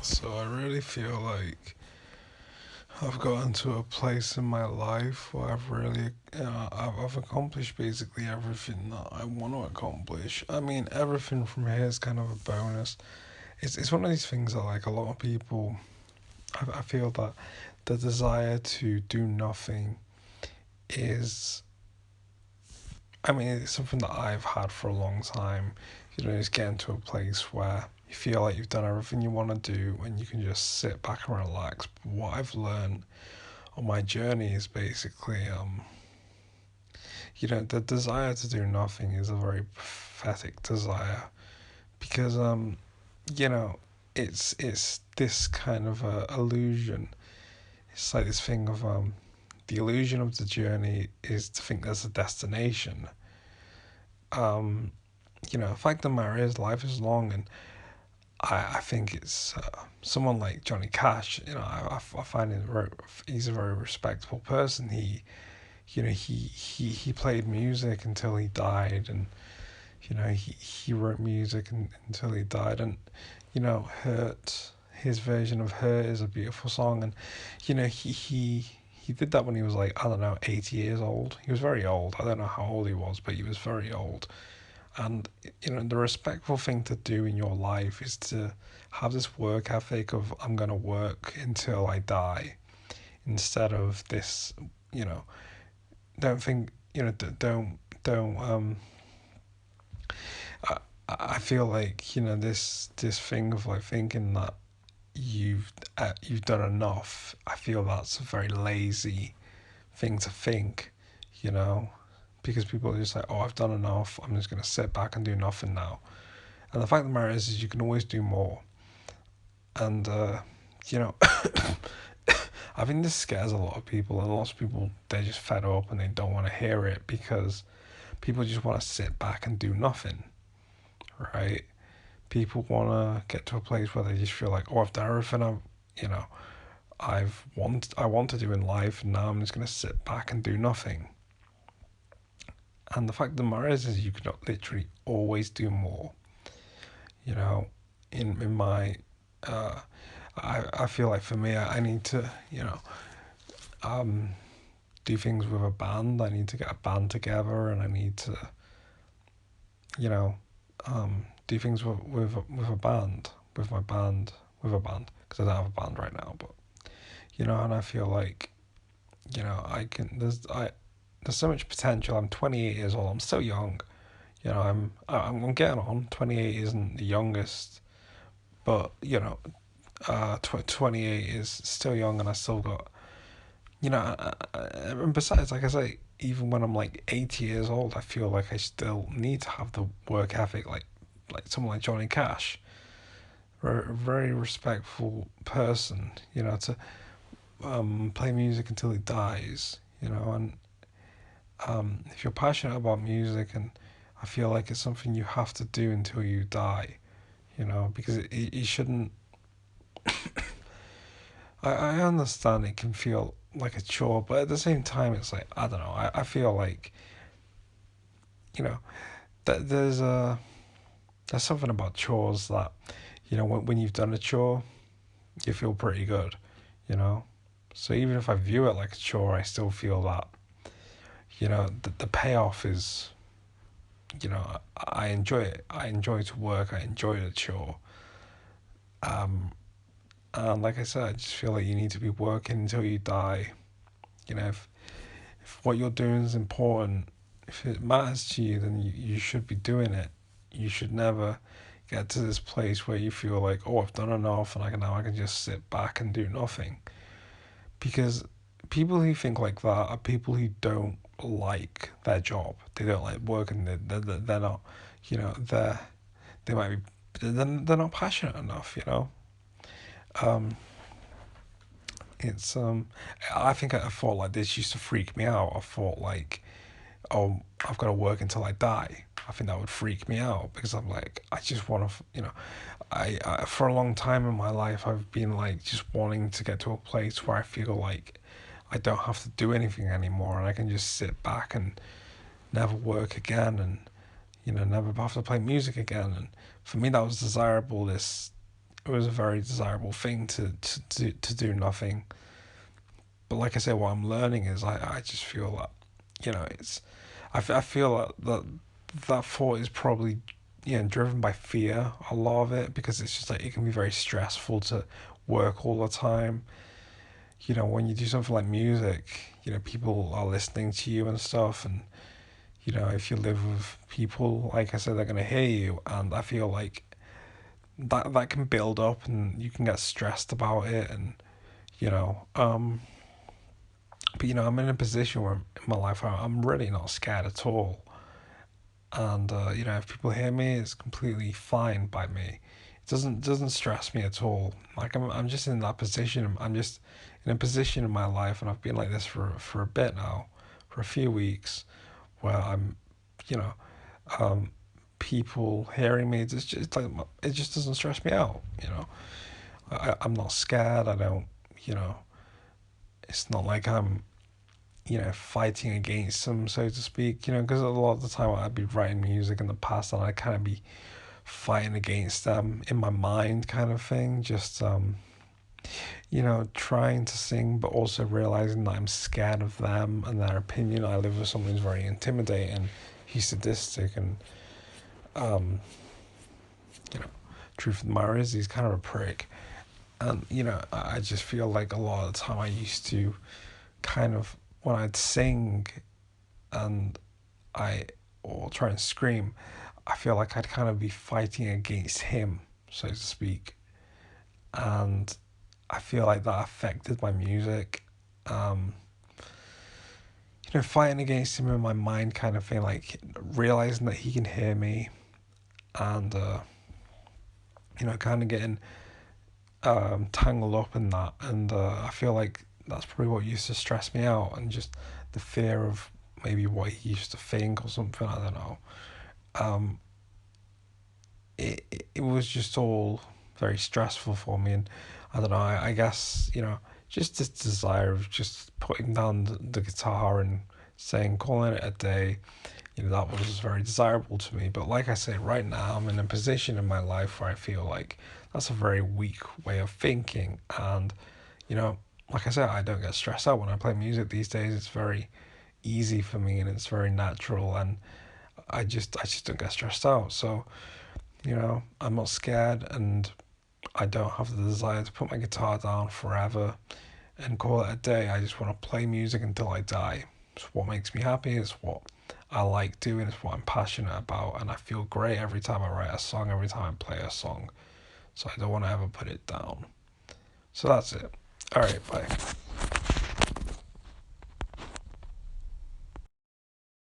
So I really feel like I've gotten to a place in my life where I've accomplished basically everything that I want to accomplish. I mean, everything from here is kind of a bonus. It's one of these things that like a lot of people, I feel that the desire to do nothing is, I mean, it's something that I've had for a long time. Just getting to a place where you feel like you've done everything you want to do and you can just sit back and relax. But what I've learned on my journey is basically, the desire to do nothing is a very pathetic desire because, you know, it's this kind of illusion. It's like this thing of the illusion of the journey is to think there's a destination. Um, the fact of the matter is, life is long, and I think it's someone like Johnny Cash. I find he's a very respectable person. He played music until he died, and he wrote music until he died, and Hurt. His version of Hurt is a beautiful song, and he did that when he was like, I don't know, 80 years old. He was very old. I don't know how old he was, but he was very old. And the respectful thing to do in your life is to have this work ethic of I'm gonna work until I die, instead of this. You know, don't think. Don't. I, I feel like this thing of like thinking that you've done enough. I feel that's a very lazy thing to think. You know, because people are just like, oh, I've done enough. I'm just gonna sit back and do nothing now. And the fact of the matter is you can always do more. And you know, I think this scares a lot of people, and lots of people they're just fed up and they don't want to hear it because people just want to sit back and do nothing, right? People want to get to a place where they just feel like, oh, I've done everything you know, I want to do in life, and now I'm just gonna sit back and do nothing. And the fact of the matter is you can literally always do more. You know, in my uh, I feel like for me, I need to, um, do things with a band. I need to get a band together, and I need to, you know, do things with a band, with my band, with a band, because I don't have a band right now. But and I feel like, I can. There's so much potential. I'm 28 years old. I'm still young. I'm getting on. 28 isn't the youngest, but 28 is still young, and I still got and besides, like I say, even when I'm like 80 years old, I feel like I still need to have the work ethic, like someone like Johnny Cash, a very respectful person, to play music until he dies, and if you're passionate about music, and I feel like it's something you have to do until you die, because it shouldn't. I understand it can feel like a chore, but at the same time, it's like, I don't know. I feel like, you know, that there's something about chores that, when you've done a chore, you feel pretty good, you know. So even if I view it like a chore, I still feel that, the payoff is, I enjoy it. I enjoy to work. I enjoy the chore. Um, and like I said, I just feel like you need to be working until you die. If what you're doing is important, if it matters to you, then you should be doing it. You should never get to this place where you feel like, oh, I've done enough, and now I can just sit back and do nothing. Because people who think like that are people who don't like their job. They don't like working. They're not, they might be, they're not passionate enough. Um, it's I think a thought like this used to freak me out. I thought like, oh, I've got to work until I die. I think that would freak me out because I'm like, I just want to, I for a long time in my life, I've been like just wanting to get to a place where I feel like I don't have to do anything anymore and I can just sit back and never work again and, never have to play music again. And for me, that was desirable. This it was a very desirable thing to do nothing. But like I said, what I'm learning is I just feel that, it's, I feel that thought is probably, driven by fear, a lot of it, because it's just like it can be very stressful to work all the time. When you do something like music, people are listening to you and stuff, and if you live with people, like I said, they're gonna hear you, and I feel like that can build up, and you can get stressed about it, and you know, um, but I'm in a position where in my life where I'm really not scared at all, and if people hear me, it's completely fine by me. It doesn't stress me at all. Like I'm just in that position. I'm just in a position in my life, and I've been like this for a bit now, for a few weeks, where I'm, you know, um, people hearing me. It's just like it just doesn't stress me out. I'm not scared. I don't. You know, it's not like I'm fighting against them, so to speak, because a lot of the time I'd be writing music in the past and I'd kind of be fighting against them in my mind, kind of thing. Just, trying to sing, but also realizing that I'm scared of them and their opinion. I live with someone who's very intimidating, he's sadistic, and, um, you know, truth of the matter is he's kind of a prick. And, I just feel like a lot of the time I used to kind of, when I'd sing and I or try and scream, I feel like I'd kind of be fighting against him, so to speak. And I feel like that affected my music. Um, fighting against him in my mind, kind of thing, like realizing that he can hear me, and kind of getting tangled up in that. And I feel like that's probably what used to stress me out, and just the fear of maybe what he used to think or something. I don't know. Um, it was just all very stressful for me, and I don't know. I guess just this desire of just putting down the guitar and saying calling it a day. That was very desirable to me. But like I said, right now I'm in a position in my life where I feel like that's a very weak way of thinking, and you know, like I said, I don't get stressed out when I play music these days. It's very easy for me and it's very natural, and I just don't get stressed out. So I'm not scared, and I don't have the desire to put my guitar down forever and call it a day. I just want to play music until I die. It's what makes me happy. It's what I like doing. It's what I'm passionate about, and I feel great every time I write a song, every time I play a song. So I don't want to ever put it down. So that's it. All right, bye.